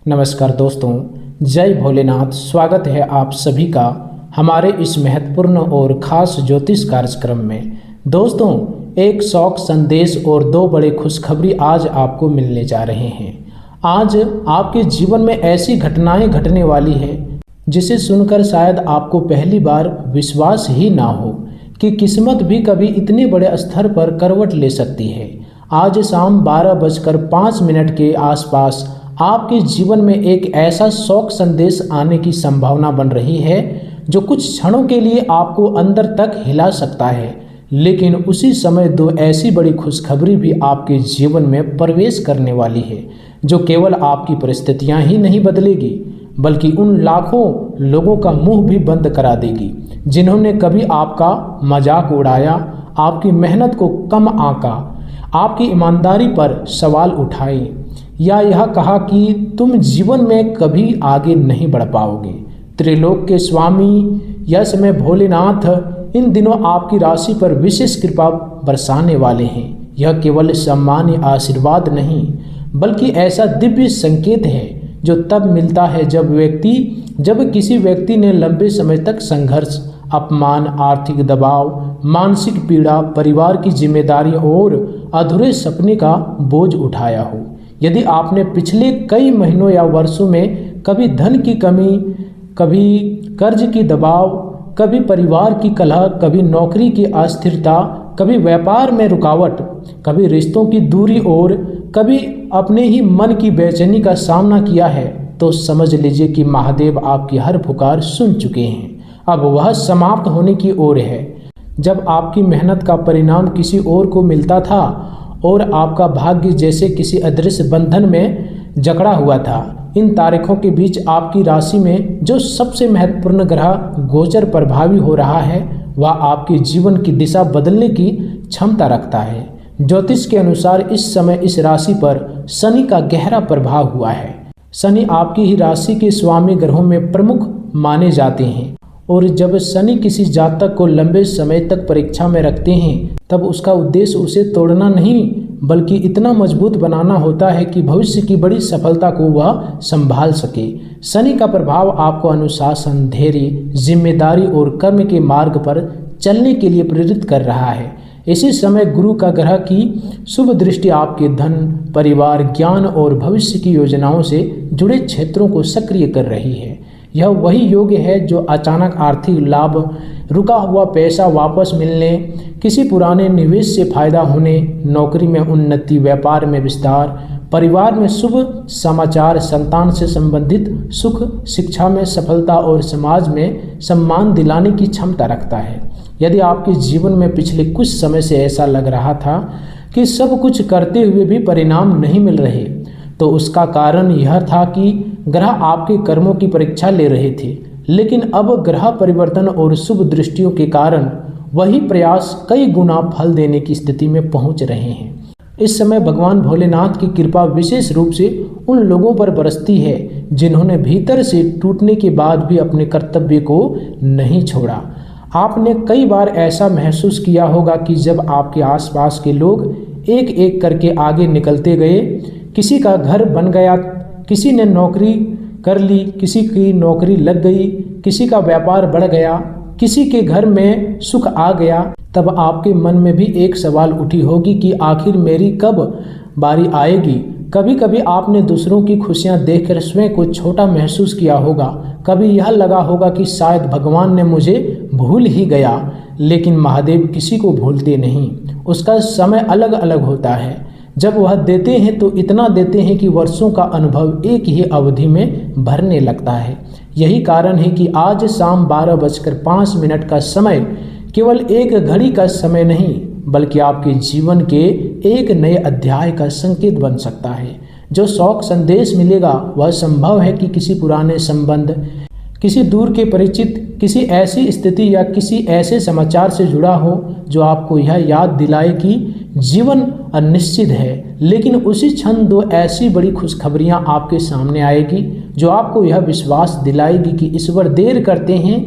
नमस्कार दोस्तों, जय भोलेनाथ। स्वागत है आप सभी का हमारे इस महत्वपूर्ण और ख़ास ज्योतिष कार्यक्रम में। दोस्तों, एक शौक संदेश और दो बड़े खुशखबरी आज आपको मिलने जा रहे हैं। आज आपके जीवन में ऐसी घटनाएं घटने वाली है जिसे सुनकर शायद आपको पहली बार विश्वास ही ना हो कि किस्मत भी कभी इतने बड़े स्तर पर करवट ले सकती है। आज शाम 12:05 के आसपास आपके जीवन में एक ऐसा शौक संदेश आने की संभावना बन रही है जो कुछ क्षणों के लिए आपको अंदर तक हिला सकता है, लेकिन उसी समय दो ऐसी बड़ी खुशखबरी भी आपके जीवन में प्रवेश करने वाली है जो केवल आपकी परिस्थितियां ही नहीं बदलेगी बल्कि उन लाखों लोगों का मुंह भी बंद करा देगी जिन्होंने कभी आपका मजाक उड़ाया, आपकी मेहनत को कम आंका, आपकी ईमानदारी पर सवाल उठाए या यह कहा कि तुम जीवन में कभी आगे नहीं बढ़ पाओगे। त्रिलोक के स्वामी यश में भोलेनाथ इन दिनों आपकी राशि पर विशेष कृपा बरसाने वाले हैं। यह केवल सामान्य आशीर्वाद नहीं बल्कि ऐसा दिव्य संकेत है जो तब मिलता है जब किसी व्यक्ति ने लंबे समय तक संघर्ष, अपमान, आर्थिक दबाव, मानसिक पीड़ा, परिवार की जिम्मेदारी और अधूरे सपने का बोझ उठाया हो। यदि आपने पिछले कई महीनों या वर्षों में कभी धन की कमी, कभी कर्ज की दबाव, कभी परिवार की कलह, कभी नौकरी की अस्थिरता, कभी व्यापार में रुकावट, कभी रिश्तों की दूरी और कभी अपने ही मन की बेचैनी का सामना किया है, तो समझ लीजिए कि महादेव आपकी हर पुकार सुन चुके हैं। अब वह समाप्त होने की ओर है। जब आपकी मेहनत का परिणाम किसी और को मिलता था और आपका भाग्य जैसे किसी अदृश्य बंधन में जकड़ा हुआ था, इन तारीखों के बीच आपकी राशि में जो सबसे महत्वपूर्ण ग्रह गोचर प्रभावी हो रहा है वह आपके जीवन की दिशा बदलने की क्षमता रखता है। ज्योतिष के अनुसार इस समय इस राशि पर शनि का गहरा प्रभाव हुआ है। शनि आपकी ही राशि के स्वामी ग्रहों में प्रमुख माने जाते हैं और जब शनि किसी जातक को लंबे समय तक परीक्षा में रखते हैं तब उसका उद्देश्य उसे तोड़ना नहीं बल्कि इतना मजबूत बनाना होता है कि भविष्य की बड़ी सफलता को वह संभाल सके। शनि का प्रभाव आपको अनुशासन, धैर्य, जिम्मेदारी और कर्म के मार्ग पर चलने के लिए प्रेरित कर रहा है। इसी समय गुरु का ग्रह की शुभ दृष्टि आपके धन, परिवार, ज्ञान और भविष्य की योजनाओं से जुड़े क्षेत्रों को सक्रिय कर रही है। यह वही योग है जो अचानक आर्थिक लाभ, रुका हुआ पैसा वापस मिलने, किसी पुराने निवेश से फायदा होने, नौकरी में उन्नति, व्यापार में विस्तार, परिवार में शुभ समाचार, संतान से संबंधित सुख, शिक्षा में सफलता और समाज में सम्मान दिलाने की क्षमता रखता है। यदि आपके जीवन में पिछले कुछ समय से ऐसा लग रहा था कि सब कुछ करते हुए भी परिणाम नहीं मिल रहे, तो उसका कारण यह था कि ग्रह आपके कर्मों की परीक्षा ले रहे थे। लेकिन अब ग्रह परिवर्तन और शुभ दृष्टियों के कारण वही प्रयास कई गुना फल देने की स्थिति में पहुंच रहे हैं। इस समय भगवान भोलेनाथ की कृपा विशेष रूप से उन लोगों पर बरसती है जिन्होंने भीतर से टूटने के बाद भी अपने कर्तव्य को नहीं छोड़ा। आपने कई बार ऐसा महसूस किया होगा कि जब आपके आसपास के लोग एक एक करके आगे निकलते गए, किसी का घर बन गया, किसी ने नौकरी कर ली, किसी की नौकरी लग गई, किसी का व्यापार बढ़ गया, किसी के घर में सुख आ गया, तब आपके मन में भी एक सवाल उठी होगी कि आखिर मेरी कब बारी आएगी। कभी कभी आपने दूसरों की खुशियां देखकर स्वयं को छोटा महसूस किया होगा। कभी यह लगा होगा कि शायद भगवान ने मुझे भूल ही गया, लेकिन महादेव किसी को भूलते नहीं। उसका समय अलग अलग होता है। जब वह देते हैं तो इतना देते हैं कि वर्षों का अनुभव एक ही अवधि में भरने लगता है। यही कारण है कि आज शाम 12:05 का समय केवल एक घड़ी का समय नहीं बल्कि आपके जीवन के एक नए अध्याय का संकेत बन सकता है। जो शौक संदेश मिलेगा वह संभव है कि किसी पुराने संबंध, किसी दूर के परिचित, किसी ऐसी स्थिति या किसी ऐसे समाचार से जुड़ा हो जो आपको यह याद दिलाए कि जीवन अनिश्चित है। लेकिन उसी क्षण दो ऐसी बड़ी खुशखबरियां आपके सामने आएगी जो आपको यह विश्वास दिलाएगी कि ईश्वर देर करते हैं,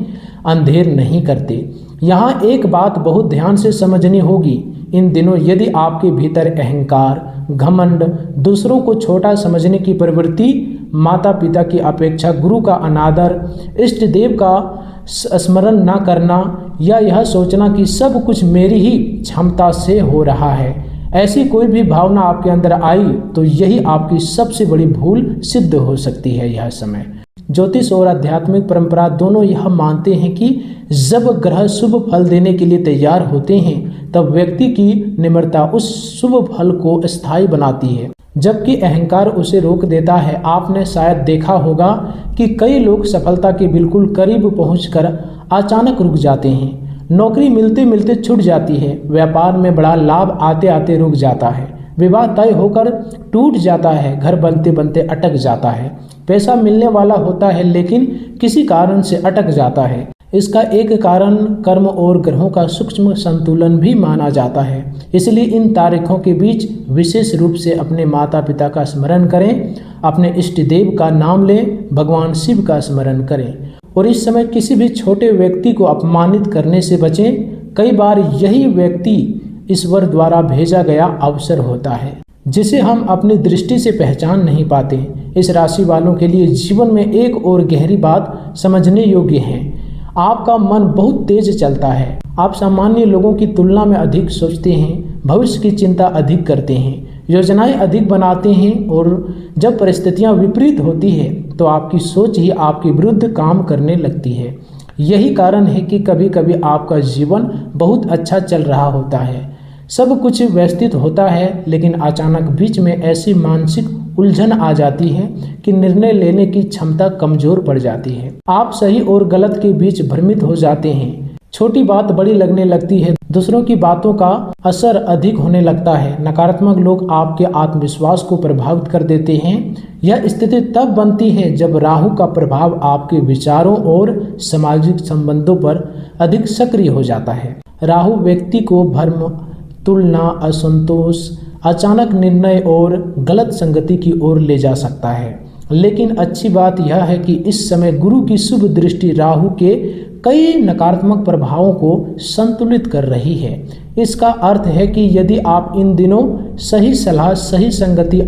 अंधेर नहीं करते। यहाँ एक बात बहुत ध्यान से समझनी होगी। इन दिनों यदि आपके भीतर अहंकार, घमंड, दूसरों को छोटा समझने की प्रवृत्ति माता पिता की अपेक्षा, गुरु का अनादर, इष्ट देव का स्मरण न करना या यह सोचना कि सब कुछ मेरी ही क्षमता से हो रहा है, ऐसी कोई भी भावना आपके अंदर आई तो यही आपकी सबसे बड़ी भूल सिद्ध हो सकती है। यह समय ज्योतिष और आध्यात्मिक परंपरा दोनों यह मानते हैं कि जब ग्रह शुभ फल देने के लिए तैयार होते हैं तब व्यक्ति की निम्रता उस शुभ फल को स्थायी बनाती है, जबकि अहंकार उसे रोक देता है। आपने शायद देखा होगा कि कई लोग सफलता के बिल्कुल करीब पहुंचकर अचानक रुक जाते हैं। नौकरी मिलते मिलते छूट जाती है, व्यापार में बड़ा लाभ आते आते रुक जाता है, विवाह तय होकर टूट जाता है, घर बनते बनते अटक जाता है, पैसा मिलने वाला होता है लेकिन किसी कारण से अटक जाता है। इसका एक कारण कर्म और ग्रहों का सूक्ष्म संतुलन भी माना जाता है। इसलिए इन तारीखों के बीच विशेष रूप से अपने माता पिता का स्मरण करें, अपने इष्ट देव का नाम लें, भगवान शिव का स्मरण करें और इस समय किसी भी छोटे व्यक्ति को अपमानित करने से बचें। कई बार यही व्यक्ति ईश्वर द्वारा भेजा गया अवसर होता है जिसे हम अपनी दृष्टि से पहचान नहीं पाते। इस राशि वालों के लिए जीवन में एक और गहरी बात समझने योग्य है। आपका मन बहुत तेज चलता है, आप सामान्य लोगों की तुलना में अधिक सोचते हैं, भविष्य की चिंता अधिक करते हैं, योजनाएं अधिक बनाते हैं और जब परिस्थितियां विपरीत होती है तो आपकी सोच ही आपके विरुद्ध काम करने लगती है। यही कारण है कि कभी कभी आपका जीवन बहुत अच्छा चल रहा होता है, सब कुछ व्यवस्थित होता है, लेकिन अचानक बीच में ऐसी मानसिक उलझन आ जाती है कि निर्णय लेने की क्षमता कमजोर पड़ जाती है। आप सही और गलत के बीच भ्रमित हो जाते हैं, छोटी बात बड़ी लगने लगती है, दूसरों की बातों का असर अधिक होने लगता है। नकारात्मक लोग आपके आत्मविश्वास को प्रभावित कर देते हैं। यह स्थिति तब बनती है जब राहु का प्रभाव आपके विचारों और सामाजिक संबंधों पर अधिक सक्रिय हो जाता है। राहु व्यक्ति को भ्रम, तुलना, असंतोष, अचानक निर्णय और गलत संगति की ओर ले जा सकता है। लेकिन अच्छी बात यह है कि इस समय गुरु की शुभ दृष्टि राहु के कई नकारात्मक प्रभावों को संतुलित कर रही है। इसका अर्थ है कि यदि आप इन दिनों सही सलाह, सही संगति,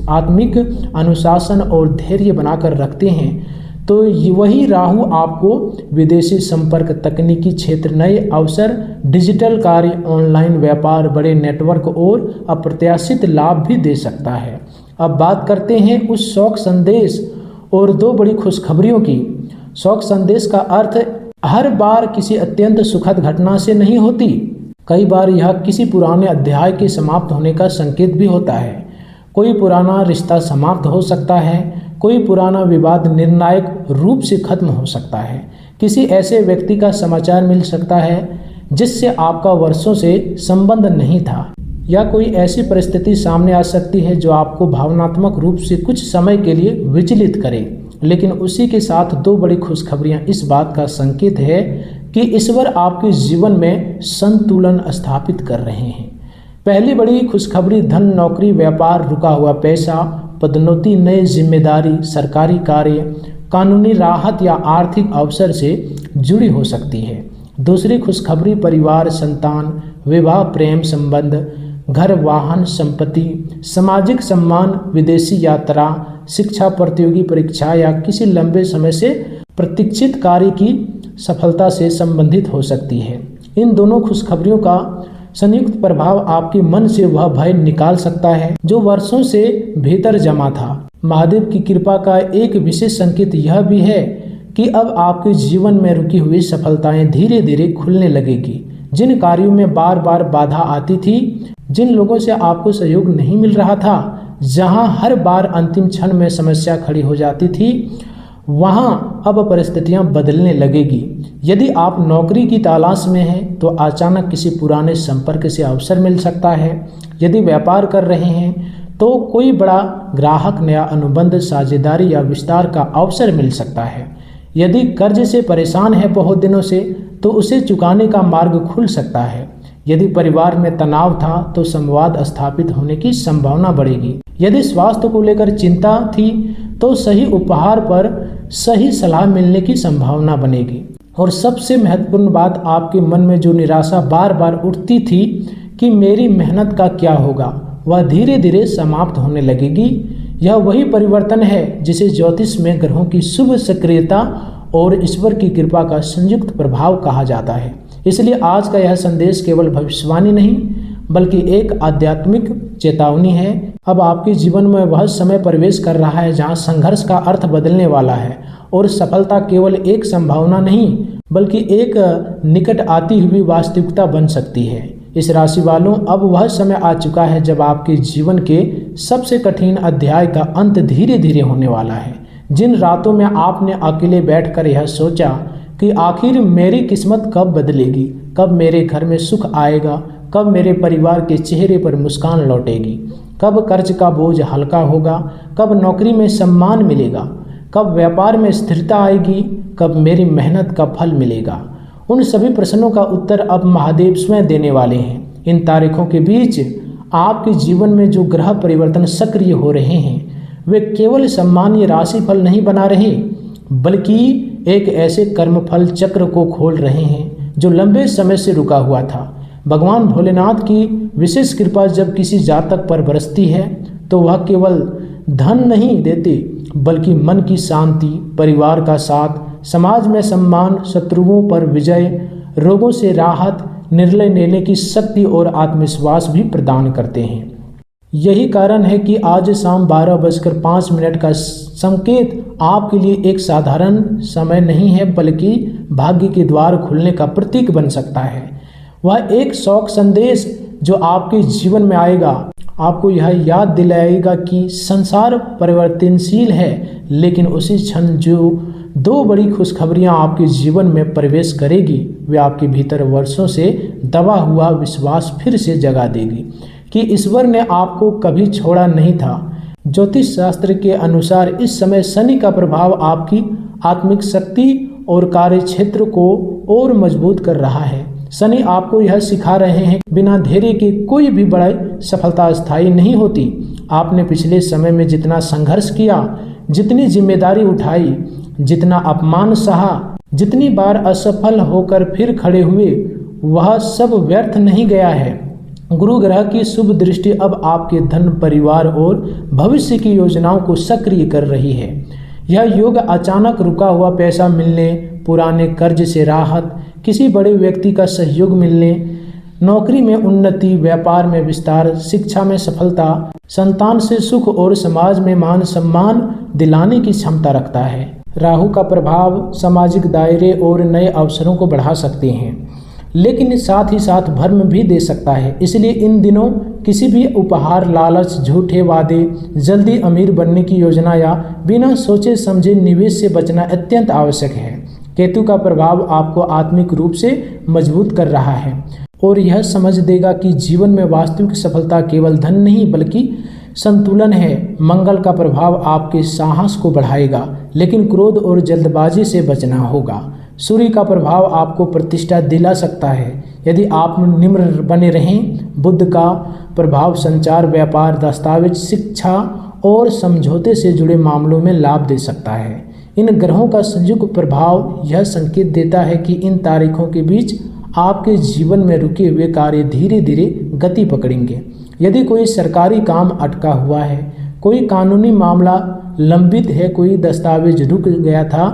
आत्मिक अनुशासन और धैर्य बनाकर रखते हैं तो वही राहु आपको विदेशी संपर्क, तकनीकी क्षेत्र, नए अवसर, डिजिटल कार्य, ऑनलाइन व्यापार, बड़े नेटवर्क और अप्रत्याशित लाभ भी दे सकता है। अब बात करते हैं उस शौक संदेश और दो बड़ी खुशखबरियों की। शौक संदेश का अर्थ हर बार किसी अत्यंत सुखद घटना से नहीं होती, कई बार यह किसी पुराने अध्याय के समाप्त होने का संकेत भी होता है। कोई पुराना रिश्ता समाप्त हो सकता है, कोई पुराना विवाद निर्णायक रूप से खत्म हो सकता है, किसी ऐसे व्यक्ति का समाचार मिल सकता है जिससे आपका वर्षों से संबंध नहीं था, या कोई ऐसी परिस्थिति सामने आ सकती है जो आपको भावनात्मक रूप से कुछ समय के लिए विचलित करे। लेकिन उसी के साथ दो बड़ी खुशखबरियां इस बात का संकेत है कि ईश्वर आपके जीवन में संतुलन स्थापित कर रहे हैं। पहली बड़ी खुशखबरी धन, नौकरी, व्यापार, रुका हुआ पैसा, पदोन्नति, नई जिम्मेदारी, सरकारी कार्य, कानूनी राहत या आर्थिक अवसर से जुड़ी हो सकती है। दूसरी खुशखबरी परिवार, संतान, विवाह, प्रेम संबंध, घर, वाहन, संपत्ति, सामाजिक सम्मान, विदेशी यात्रा, शिक्षा, प्रतियोगी परीक्षा या किसी लंबे समय से प्रतीक्षित कार्य की सफलता से संबंधित हो सकती है। इन दोनों खुशखबरियों का संयुक्त प्रभाव आपके मन से वह भय निकाल सकता है जो वर्षों से भीतर जमा था। महादेव की कृपा का एक विशेष संकेत यह भी है कि अब आपके जीवन में रुकी हुई सफलताएं धीरे धीरे खुलने लगेगी। जिन कार्यों में बार बार बाधा आती थी, जिन लोगों से आपको सहयोग नहीं मिल रहा था, जहां हर बार अंतिम क्षण में समस्या खड़ी हो जाती थी, वहां अब परिस्थितियां बदलने लगेगी। यदि आप नौकरी की तलाश में हैं तो अचानक किसी पुराने संपर्क से अवसर मिल सकता है। यदि व्यापार कर रहे हैं तो कोई बड़ा ग्राहक, नया अनुबंध, साझेदारी या विस्तार का अवसर मिल सकता है। यदि कर्ज से परेशान है बहुत दिनों से तो उसे चुकाने का मार्ग खुल सकता है। यदि परिवार में तनाव था तो संवाद स्थापित होने की संभावना बढ़ेगी। यदि स्वास्थ्य को लेकर चिंता थी तो सही उपहार पर सही सलाह मिलने की संभावना बनेगी। और सबसे महत्वपूर्ण बात, आपके मन में जो निराशा बार बार उठती थी कि मेरी मेहनत का क्या होगा, वह धीरे धीरे समाप्त होने लगेगी। यह वही परिवर्तन है जिसे ज्योतिष में ग्रहों की शुभ सक्रियता और ईश्वर की कृपा का संयुक्त प्रभाव कहा जाता है। इसलिए आज का यह संदेश केवल भविष्यवाणी नहीं बल्कि एक आध्यात्मिक चेतावनी है। अब आपके जीवन में वह समय प्रवेश कर रहा है जहां संघर्ष का अर्थ बदलने वाला है और सफलता केवल एक संभावना नहीं बल्कि एक निकट आती हुई वास्तविकता बन सकती है। इस राशि वालों, अब वह समय आ चुका है जब आपके जीवन के सबसे कठिन अध्याय का अंत धीरे धीरे होने वाला है। जिन रातों में आपने अकेले बैठकर यह सोचा कि आखिर मेरी किस्मत कब बदलेगी, कब मेरे घर में सुख आएगा, कब मेरे परिवार के चेहरे पर मुस्कान लौटेगी, कब कर्ज का बोझ हल्का होगा, कब नौकरी में सम्मान मिलेगा, कब व्यापार में स्थिरता आएगी, कब मेरी मेहनत का फल मिलेगा, उन सभी प्रश्नों का उत्तर अब महादेव स्वयं देने वाले हैं। इन तारीखों के बीच आपके जीवन में जो ग्रह परिवर्तन सक्रिय हो रहे हैं वे केवल सामान्य राशिफल नहीं बना रहे बल्कि एक ऐसे कर्मफल चक्र को खोल रहे हैं जो लंबे समय से रुका हुआ था। भगवान भोलेनाथ की विशेष कृपा जब किसी जातक पर बरसती है तो वह केवल धन नहीं देते बल्कि मन की शांति, परिवार का साथ, समाज में सम्मान, शत्रुओं पर विजय, रोगों से राहत, निर्णय लेने की शक्ति और आत्मविश्वास भी प्रदान करते हैं। यही कारण है कि आज शाम 12:05 का संकेत आपके लिए एक साधारण समय नहीं है बल्कि भाग्य के द्वार खुलने का प्रतीक बन सकता है। वह एक शौक संदेश जो आपके जीवन में आएगा आपको यह याद दिलाएगा कि संसार परिवर्तनशील है, लेकिन उसी क्षण जो दो बड़ी खुशखबरियां आपके जीवन में प्रवेश करेगी वे आपके भीतर वर्षों से दबा हुआ विश्वास फिर से जगा देगी कि ईश्वर ने आपको कभी छोड़ा नहीं था। ज्योतिष शास्त्र के अनुसार इस समय शनि का प्रभाव आपकी आत्मिक शक्ति और कार्य क्षेत्र को और मजबूत कर रहा है। शनि आपको यह सिखा रहे हैं बिना धैर्य के कोई भी बड़ी सफलता स्थायी नहीं होती। आपने पिछले समय में जितना संघर्ष किया, जितनी जिम्मेदारी उठाई, जितना अपमान सहा, जितनी बार असफल होकर फिर खड़े हुए, वह सब व्यर्थ नहीं गया है। गुरु ग्रह की शुभ दृष्टि अब आपके धन, परिवार और भविष्य की योजनाओं को सक्रिय कर रही है। यह योग अचानक रुका हुआ पैसा मिलने, पुराने कर्ज से राहत, किसी बड़े व्यक्ति का सहयोग मिलने, नौकरी में उन्नति, व्यापार में विस्तार, शिक्षा में सफलता, संतान से सुख और समाज में मान सम्मान दिलाने की क्षमता रखता है। राहु का प्रभाव सामाजिक दायरे और नए अवसरों को बढ़ा सकते हैं, लेकिन साथ ही साथ भ्रम भी दे सकता है। इसलिए इन दिनों किसी भी उपहार, लालच, झूठे वादे, जल्दी अमीर बनने की योजना या बिना सोचे समझे निवेश से बचना अत्यंत आवश्यक है। केतु का प्रभाव आपको आत्मिक रूप से मजबूत कर रहा है और यह समझ देगा कि जीवन में वास्तविक सफलता केवल धन नहीं बल्कि संतुलन है। मंगल का प्रभाव आपके साहस को बढ़ाएगा, लेकिन क्रोध और जल्दबाजी से बचना होगा। सूर्य का प्रभाव आपको प्रतिष्ठा दिला सकता है यदि आप निम्र बने रहें। बुध का प्रभाव संचार, व्यापार, दस्तावेज, शिक्षा और समझौते से जुड़े मामलों में लाभ दे सकता है। इन ग्रहों का संयुक्त प्रभाव यह संकेत देता है कि इन तारीखों के बीच आपके जीवन में रुके हुए कार्य धीरे धीरे गति पकड़ेंगे। यदि कोई सरकारी काम अटका हुआ है, कोई कानूनी मामला लंबित है, कोई दस्तावेज रुक गया था,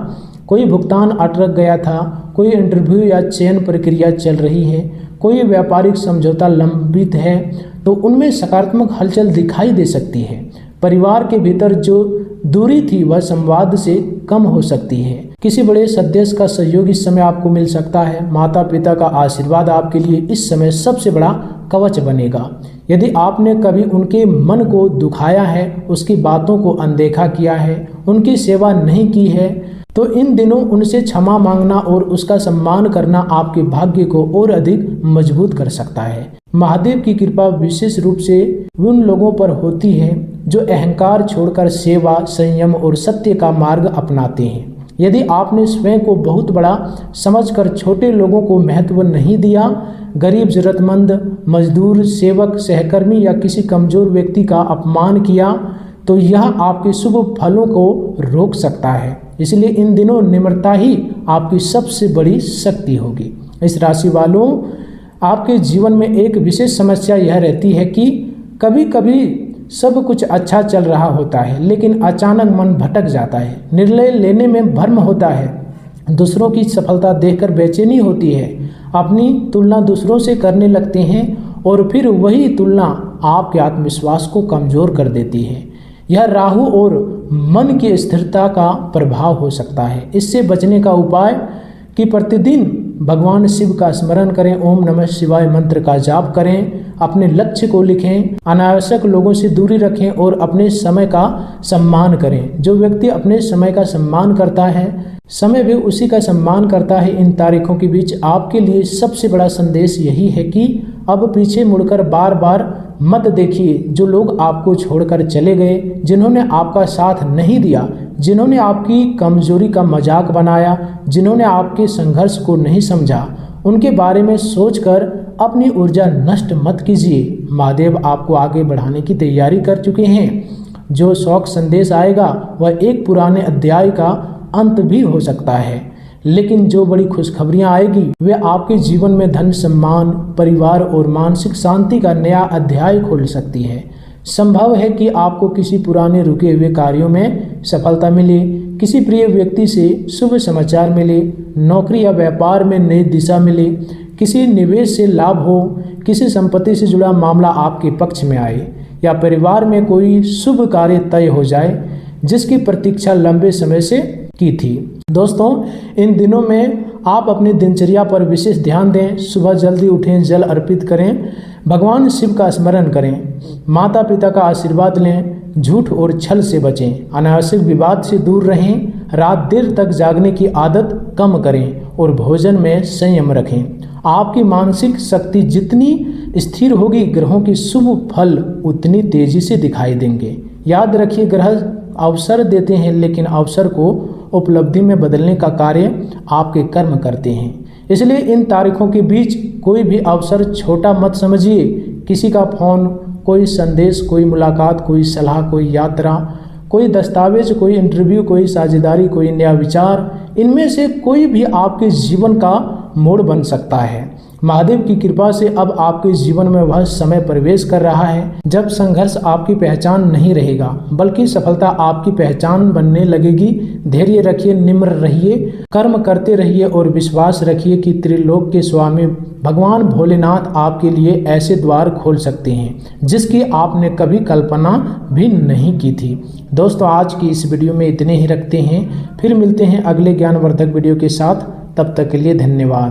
कोई भुगतान अटक गया था, कोई इंटरव्यू या चयन प्रक्रिया चल रही है, कोई व्यापारिक समझौता लंबित है, तो उनमें सकारात्मक हलचल दिखाई दे सकती है। परिवार के भीतर जो दूरी थी वह संवाद से कम हो सकती है। किसी बड़े सदस्य का सहयोग इस समय आपको मिल सकता है। माता पिता का आशीर्वाद आपके लिए इस समय सबसे बड़ा कवच बनेगा। यदि आपने कभी उनके मन को दुखाया है, उसकी बातों को अनदेखा किया है, उनकी सेवा नहीं की है, तो इन दिनों उनसे क्षमा मांगना और उसका सम्मान करना आपके भाग्य को और अधिक मजबूत कर सकता है। महादेव की कृपा विशेष रूप से उन लोगों पर होती है जो अहंकार छोड़कर सेवा, संयम और सत्य का मार्ग अपनाते हैं। यदि आपने स्वयं को बहुत बड़ा समझकर छोटे लोगों को महत्व नहीं दिया, गरीब, जरूरतमंद, मजदूर, सेवक, सहकर्मी या किसी कमजोर व्यक्ति का अपमान किया, तो यह आपके शुभ फलों को रोक सकता है। इसलिए इन दिनों निम्रता ही आपकी सबसे बड़ी शक्ति होगी। इस राशि वालों, आपके जीवन में एक विशेष समस्या यह रहती है कि कभी कभी सब कुछ अच्छा चल रहा होता है, लेकिन अचानक मन भटक जाता है, निर्णय लेने में भ्रम होता है, दूसरों की सफलता देखकर बेचैनी होती है, अपनी तुलना दूसरों से करने लगते हैं और फिर वही तुलना आपके आत्मविश्वास को कमज़ोर कर देती है। यह राहु और मन की स्थिरता का प्रभाव हो सकता है। इससे बचने का उपाय कि प्रतिदिन भगवान शिव का स्मरण करें, ओम नमः शिवाय मंत्र का जाप करें, अपने लक्ष्य को लिखें, अनावश्यक लोगों से दूरी रखें और अपने समय का सम्मान करें। जो व्यक्ति अपने समय का सम्मान करता है, समय भी उसी का सम्मान करता है। इन तारीखों के बीच आपके लिए सबसे बड़ा संदेश यही है कि अब पीछे मुड़कर बार बार मत देखिए। जो लोग आपको छोड़कर चले गए, जिन्होंने आपका साथ नहीं दिया, जिन्होंने आपकी कमजोरी का मजाक बनाया, जिन्होंने आपके संघर्ष को नहीं समझा, उनके बारे में सोचकर अपनी ऊर्जा नष्ट मत कीजिए। महादेव आपको आगे बढ़ाने की तैयारी कर चुके हैं। जो शौक संदेश आएगा वह एक पुराने अध्याय का अंत भी हो सकता है, लेकिन जो बड़ी खुशखबरियां आएगी वे आपके जीवन में धन, सम्मान, परिवार और मानसिक शांति का नया अध्याय खोल सकती है। संभव है कि आपको किसी पुराने रुके हुए कार्यों में सफलता मिले, किसी प्रिय व्यक्ति से शुभ समाचार मिले, नौकरी या व्यापार में नई दिशा मिले, किसी निवेश से लाभ हो, किसी संपत्ति से जुड़ा मामला आपके पक्ष में आए, या परिवार में कोई शुभ कार्य तय हो जाए जिसकी प्रतीक्षा लंबे समय से की थी। दोस्तों, इन दिनों में आप अपनी दिनचर्या पर विशेष ध्यान दें। सुबह जल्दी उठें, जल अर्पित करें, भगवान शिव का स्मरण करें, माता पिता का आशीर्वाद लें, झूठ और छल से बचें, अनावश्यक विवाद से दूर रहें, रात देर तक जागने की आदत कम करें और भोजन में संयम रखें। आपकी मानसिक शक्ति जितनी स्थिर होगी, ग्रहों की शुभ फल उतनी तेजी से दिखाई देंगे। याद रखिए, ग्रह अवसर देते हैं, लेकिन अवसर को उपलब्धि में बदलने का कार्य आपके कर्म करते हैं। इसलिए इन तारीखों के बीच कोई भी अवसर छोटा मत समझिए। किसी का फोन, कोई संदेश, कोई मुलाकात, कोई सलाह, कोई यात्रा, कोई दस्तावेज, कोई इंटरव्यू, कोई साझेदारी, कोई नया विचार, इनमें से कोई भी आपके जीवन का मोड़ बन सकता है। महादेव की कृपा से अब आपके जीवन में वह समय प्रवेश कर रहा है जब संघर्ष आपकी पहचान नहीं रहेगा, बल्कि सफलता आपकी पहचान बनने लगेगी। धैर्य रखिए, निम्र रहिए, कर्म करते रहिए और विश्वास रखिए कि त्रिलोक के स्वामी भगवान भोलेनाथ आपके लिए ऐसे द्वार खोल सकते हैं जिसकी आपने कभी कल्पना भी नहीं की थी। दोस्तों, आज की इस वीडियो में इतने ही रखते हैं। फिर मिलते हैं अगले ज्ञानवर्धक वीडियो के साथ। तब तक के लिए धन्यवाद।